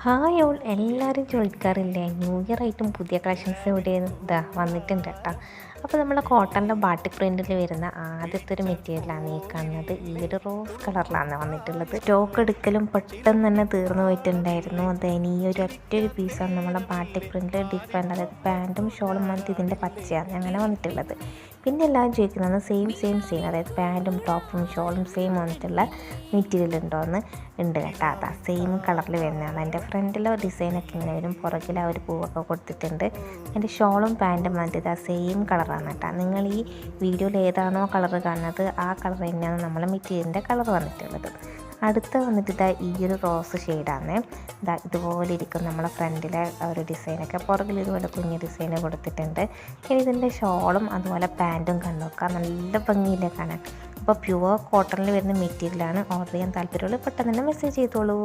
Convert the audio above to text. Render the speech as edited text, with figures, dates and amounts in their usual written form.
Hi all എല്ലാവരും ചോദിക്കാറില്ലേ new year ആയിട്ടും പുതിയ കളക്ഷൻസ് ഇവിടെ വന്നിട്ടുണ്ട് കേട്ടോ. അപ്പോൾ നമ്മളെ കോട്ടണിൻ്റെ ബാട്ടിക് പ്രിൻറ്റിൽ വരുന്ന ആദ്യത്തെ ഒരു മെറ്റീരിയലാണ് ഈ കാണുന്നത്. ഈ ഒരു റോസ് കളറിലാണ് വന്നിട്ടുള്ളത്. സ്റ്റോക്ക് എടുക്കലും പെട്ടെന്ന് തന്നെ തീർന്നു പോയിട്ടുണ്ടായിരുന്നു. ഈ ഒരു ഒറ്റൊരു പീസാണ് നമ്മളെ ബാട്ടിക് പ്രിൻറ്റിൽ ഡിഫറെൻ്റ്, അതായത് പാൻറ്റും ഷോളും വന്നിട്ട് ഇതിൻ്റെ പച്ചയാണ് അങ്ങനെ വന്നിട്ടുള്ളത്. പിന്നെ എല്ലാവരും ചോദിക്കുന്നത് സെയിം അതായത് പാൻറ്റും ടോപ്പും ഷോളും സെയിം വന്നിട്ടുള്ള മെറ്റീരിയൽ ഉണ്ടോയെന്ന്. ഉണ്ട് കേട്ടോ. അതാ സെയിം കളറിൽ വരുന്നതാണ്. എൻ്റെ ഫ്രണ്ടിലോ ഡിസൈനൊക്കെ ഇങ്ങനെ വരും, പുറകിൽ ആ ഒരു പൂവൊക്കെ കൊടുത്തിട്ടുണ്ട്. എൻ്റെ ഷോളും പാൻറ്റും വന്നിട്ട് ഇതാ സെയിം കളറാണ് കേട്ടോ. നിങ്ങൾ ഈ വീഡിയോയിൽ ഏതാണോ കളർ കാണുന്നത് ആ കളർ തന്നെയാണ് നമ്മളെ മെറ്റീരിയലിൻ്റെ കളർ വന്നിട്ടുള്ളത്. അടുത്ത വന്നിട്ട് ഇതാ ഈ ഒരു റോസ് ഷെയ്ഡാണ്. ഇതാ ഇതുപോലെ ഇരിക്കും നമ്മളെ ഫ്രണ്ടിലെ ഒരു ഡിസൈനൊക്കെ, പുറകിൽ ഇതുപോലെ കുഞ്ഞ് ഡിസൈന് കൊടുത്തിട്ടുണ്ട്. ഇനി ഇതിൻ്റെ ഷോളും അതുപോലെ പാൻറ്റും കണ്ടു നോക്കാം, നല്ല ഭംഗിയില്ലേ കാണാൻ. അപ്പോൾ പ്യുവർ കോട്ടണിൽ വരുന്ന മെറ്റീരിയലാണ്. ഓർഡർ ചെയ്യാൻ താല്പര്യമുള്ള പെട്ടെന്ന് തന്നെ മെസ്സേജ് ചെയ്തോളൂ.